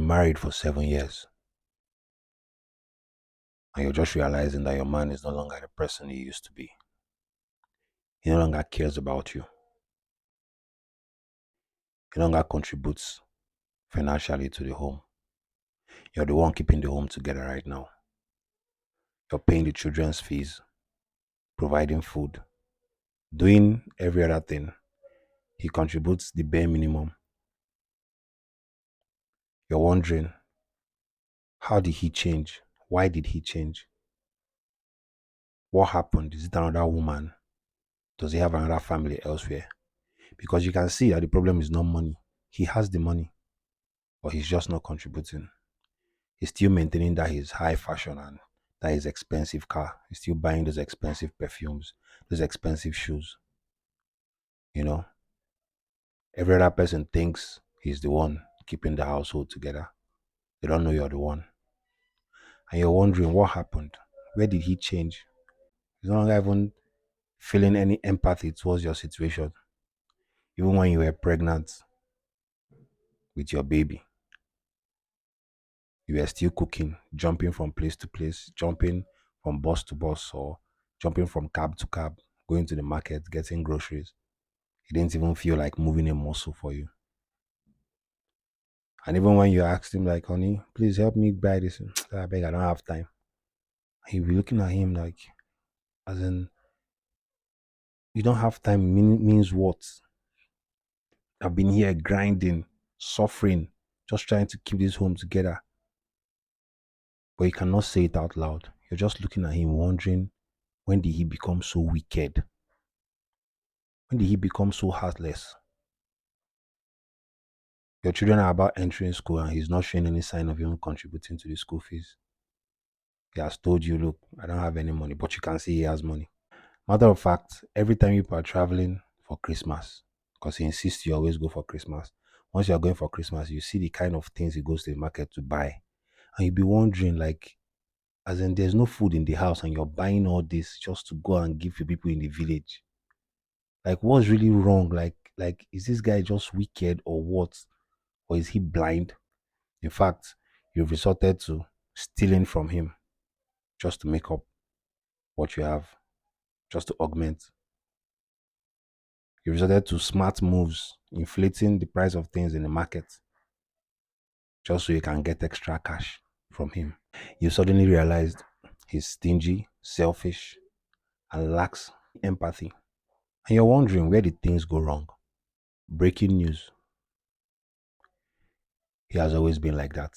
been married for 7 years and you're just realizing that your man is no longer the person he used to be. He no longer cares about you. He no longer contributes financially to the home. You're the one keeping the home together right now. You're paying the children's fees, providing food, doing every other thing. He contributes the bare minimum. You're wondering, how did he change? Why did he change? What happened? Is it another woman? Does he have another family elsewhere? Because you can see that the problem is not money. He has the money, but he's just not contributing. He's still maintaining that his high fashion and that his expensive car. He's still buying those expensive perfumes, those expensive shoes. You know, every other person thinks he's the one keeping the household together. They don't know you're the one. And you're wondering what happened. Where did he change? He's no longer even feeling any empathy towards your situation. Even when you were pregnant with your baby, you were still cooking, jumping from place to place, jumping from bus to bus, or jumping from cab to cab, going to the market, getting groceries. He didn't even feel like moving a muscle for you. And even when you asked him, like, honey, please help me buy this, I beg, I don't have time. He'll be looking at him like, as in, you don't have time means what? I've been here grinding, suffering, just trying to keep this home together. But you cannot say it out loud. You're just looking at him, wondering, when did he become so wicked? When did he become so heartless? Your children are about entering school and he's not showing any sign of even contributing to the school fees. He has told you, look, I don't have any money, but you can see he has money. Matter of fact, every time you are traveling for Christmas, because he insists you always go for Christmas, once you are going for Christmas, you see the kind of things he goes to the market to buy. And you'll be wondering, like, as in there's no food in the house and you're buying all this just to go and give to people in the village. Like, what's really wrong? Like, is this guy just wicked or what? Or is he blind? In fact, you've resorted to stealing from him just to make up what you have, just to augment. You resorted to smart moves, inflating the price of things in the market just so you can get extra cash from him. You suddenly realized he's stingy, selfish, and lacks empathy. And you're wondering, where did things go wrong? Breaking news. He has always been like that.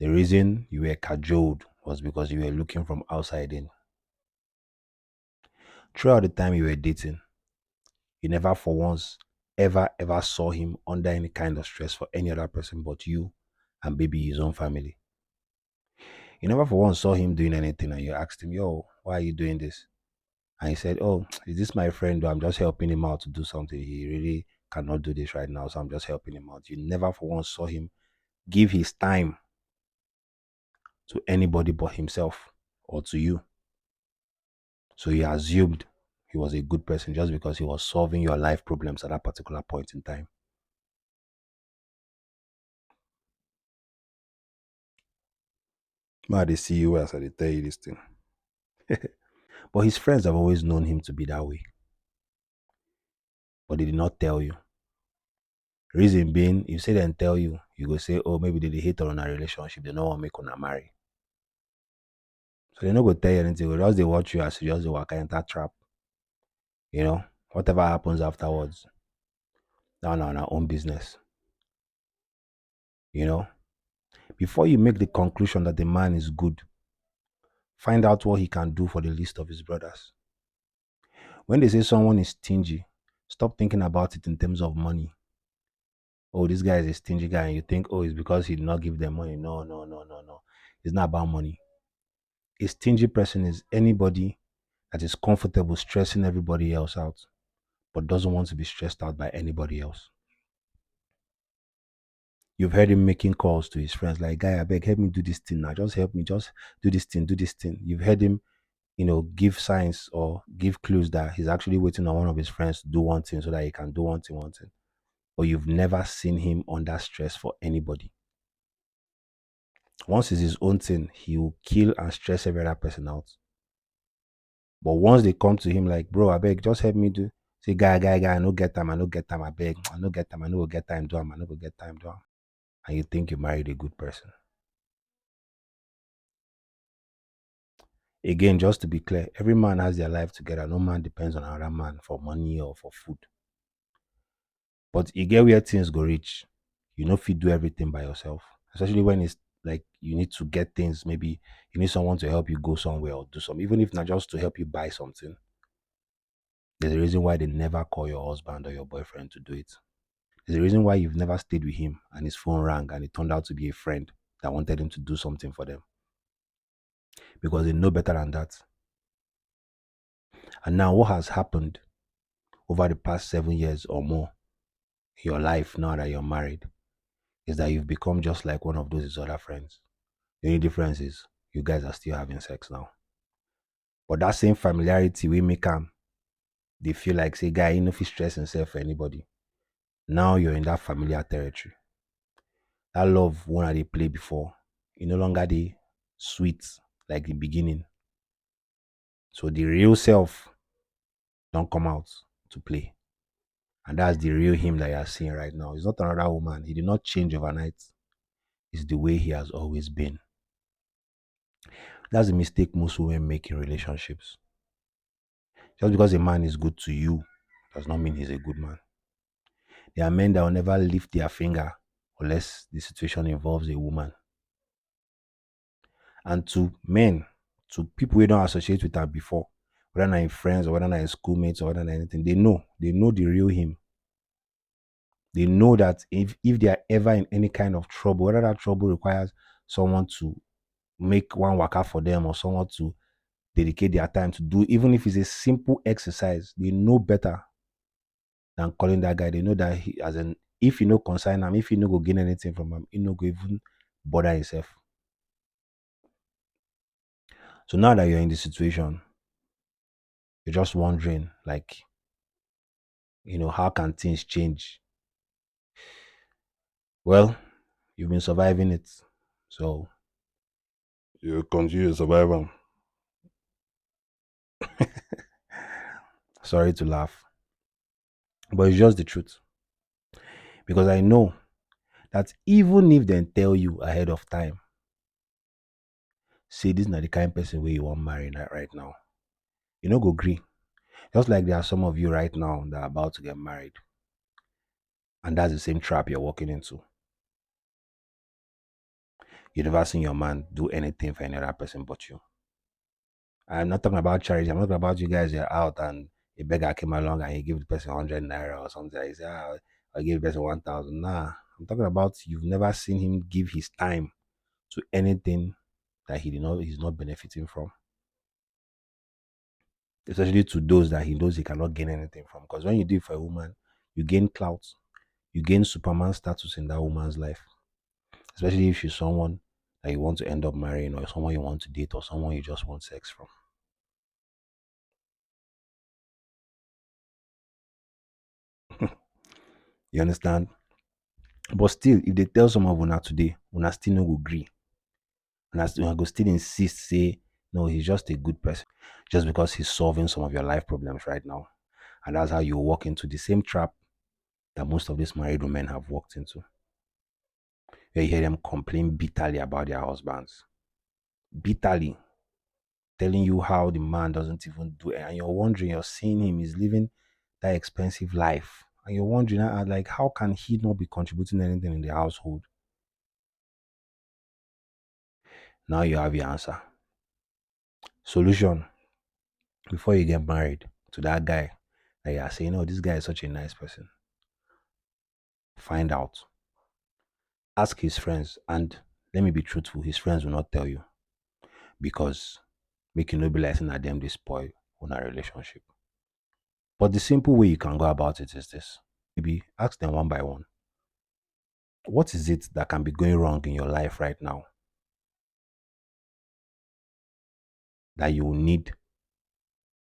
The reason you were cajoled was because you were looking from outside in. Throughout the time you were dating, you never for once ever saw him under any kind of stress for any other person but you and maybe his own family. You never for once saw him doing anything and you asked him, yo, why are you doing this? And he said, oh, is this my friend? I'm just helping him out to do something. He really cannot do this right now, so I'm just helping him out. You never for once saw him give his time to anybody but himself or to you. So you assumed he was a good person just because he was solving your life problems at that particular point in time. Ma, they see you as I tell you this thing. But his friends have always known him to be that way. But they did not tell you. Reason being, you say they tell you, you go say, oh, maybe they hate on a relationship, they don't want to make on a marry. So they not go tell you anything, they just they watch you as you just walk enter trap. You know, whatever happens afterwards, down on our own business. You know, before you make the conclusion that the man is good, find out what he can do for the least of his brothers. When they say someone is stingy, stop thinking about it in terms of money. Oh, this guy is a stingy guy, and you think, oh, it's because he did not give them money. No, no, no, no, no. It's not about money. A stingy person is anybody that is comfortable stressing everybody else out, but doesn't want to be stressed out by anybody else. You've heard him making calls to his friends like, guy, I beg, help me do this thing now. Just help me, just do this thing, do this thing. You've heard him, give signs or give clues that he's actually waiting on one of his friends to do one thing so that he can do one thing, one thing. or you've never seen him under stress for anybody. Once it's his own thing, he will kill and stress every other person out. But once they come to him like, bro, I beg, just help me do. Say, guy, I no get time, I beg, I no get time, I no go get time, do am, I no go get time, do am. And you think you married a good person. Again, just to be clear, every man has their life together. No man depends on another man for money or for food. But you get where things go reach. You know if you do everything by yourself. Especially when it's like you need to get things, maybe you need someone to help you go somewhere or do something, even if not just to help you buy something. There's a reason why they never call your husband or your boyfriend to do it. There's a reason why you've never stayed with him and his phone rang and it turned out to be a friend that wanted him to do something for them. Because they know better than that. And now what has happened over the past 7 years or more in your life now that you're married is that you've become just like one of those his other friends. The only difference is you guys are still having sex now. But that same familiarity we make them, they feel like say guy, you know if he stress himself for anybody. Now you're in that familiar territory. That love one that they play before, you no longer the sweet like the beginning. So the real self don't come out to play. And that's the real him that you're seeing right now. He's not another woman. He did not change overnight. It's the way he has always been. That's the mistake most women make in relationships. Just because a man is good to you does not mean he's a good man. There are men that will never lift their finger unless the situation involves a woman. And to men, to people we don't associate with her before, whether not in friends or whether not in schoolmates or whether not anything, they know the real him. They know that if they are ever in any kind of trouble, whether that trouble requires someone to make one waka for them or someone to dedicate their time to do, even if it's a simple exercise, they know better than calling that guy. They know that he, as in, if you know consign him, if you know go gain anything from him, you know go even bother himself. So now that you're in this situation, you're just wondering, like, how can things change? Well, you've been surviving it, so you continue to survive them. Sorry to laugh, but it's just the truth. Because I know that even if they tell you ahead of time, say this is not the kind of person where you want marry right now, you know go agree. Just like there are some of you right now that are about to get married, and that's the same trap you're walking into. You never seen your man do anything for any other person but you. I'm not talking about charity. I'm not talking about you guys. You're out and a beggar came along and he gave the person 100 naira or something. He said, I give the person 1,000. Nah, I'm talking about you've never seen him give his time to anything that he's not benefiting from. Especially to those that he knows he cannot gain anything from. Because when you do it for a woman, you gain clout, you gain Superman status in that woman's life. Especially if she's someone that you want to end up marrying, or someone you want to date, or someone you just want sex from. You understand? But still, if they tell some of una today, una still no go agree. Una go still insist, say, no, he's just a good person. Just because he's solving some of your life problems right now. And that's how you walk into the same trap that most of these married women have walked into. Where you hear them complain bitterly about their husbands. Bitterly. Telling you how the man doesn't even do it. And you're wondering, you're seeing him, he's living that expensive life. And you're wondering, like, how can he not be contributing anything in the household? Now you have your answer. Solution: before you get married to that guy that you are saying, oh, this guy is such a nice person, find out. Ask his friends. And let me be truthful, his friends will not tell you. Because make you no be like saying that them they spoil on a relationship. But the simple way you can go about it is this. Maybe ask them one by one. What is it that can be going wrong in your life right now that you will need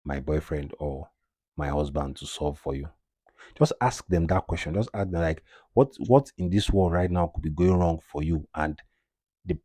my boyfriend or my husband to solve for you? Just ask them that question. Just ask them like, what in this world right now could be going wrong for you? The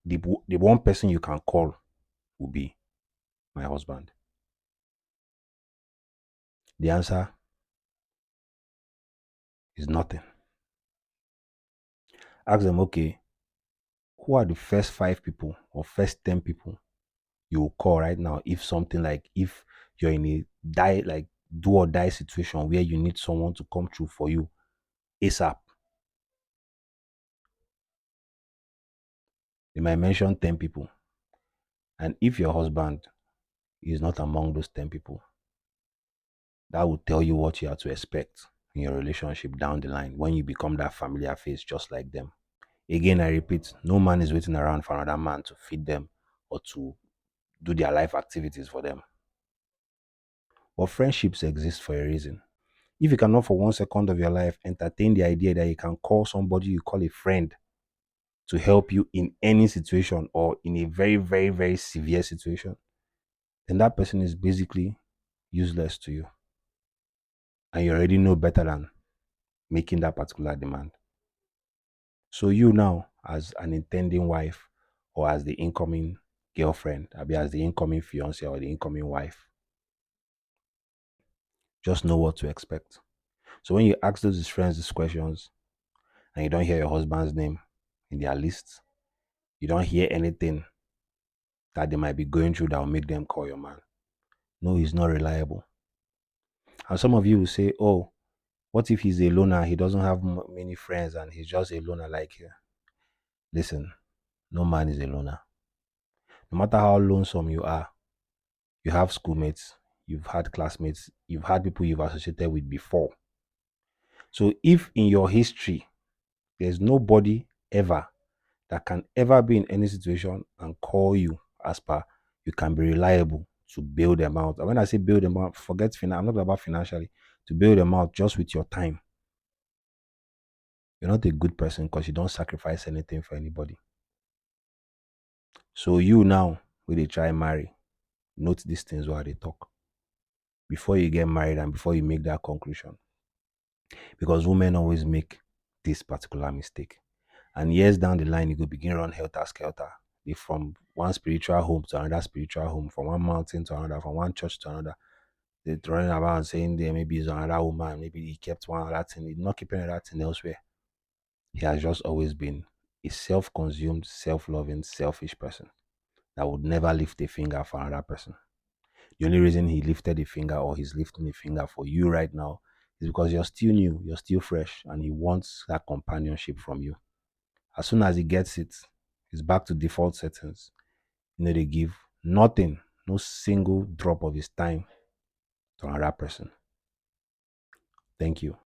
the one person you can call will be my husband. The answer is nothing. Ask them, okay, who are the first 5 people or first 10 people you will call right now if something like if you're in a die like do or die situation where you need someone to come through for you ASAP. They might mention 10 people. And if your husband is not among those 10 people, that will tell you what you have to expect in your relationship down the line when you become that familiar face just like them. Again, I repeat, no man is waiting around for another man to feed them or to do their life activities for them. But friendships exist for a reason. If you cannot for 1 second of your life entertain the idea that you can call somebody you call a friend to help you in any situation or in a very, very, very severe situation, then that person is basically useless to you. And you already know better than making that particular demand. So you now, as an intending wife or as the incoming girlfriend, maybe as the incoming fiance or the incoming wife, just know what to expect. So when you ask those friends these questions and you don't hear your husband's name in their list, you don't hear anything that they might be going through that will make them call your man. No, he's not reliable. And some of you will say, oh, what if he's a loner? He doesn't have many friends and he's just a loner like you. Listen, no man is a loner. No matter how lonesome you are, you have schoolmates, you've had classmates, you've had people you've associated with before. So if in your history there's nobody ever that can ever be in any situation and call you as per you can be reliable to bail them out. And when I say bail them out, forget I'm not about financially. To bail them out just with your time. You're not a good person because you don't sacrifice anything for anybody. So you now, when they try and marry, note these things while they talk. Before you get married and before you make that conclusion. Because women always make this particular mistake. And years down the line, you go begin run helter skelter. They from one spiritual home to another spiritual home, from one mountain to another, from one church to another. They're running around saying there maybe is another woman, maybe he kept one other thing, he's not keeping that thing elsewhere. He has just always been a self-consumed, self-loving, selfish person that would never lift a finger for another person. The only reason he lifted a finger or he's lifting a finger for you right now is because you're still new, you're still fresh, and he wants that companionship from you. As soon as he gets it, he's back to default settings. They give nothing, no single drop of his time to another person. Thank you.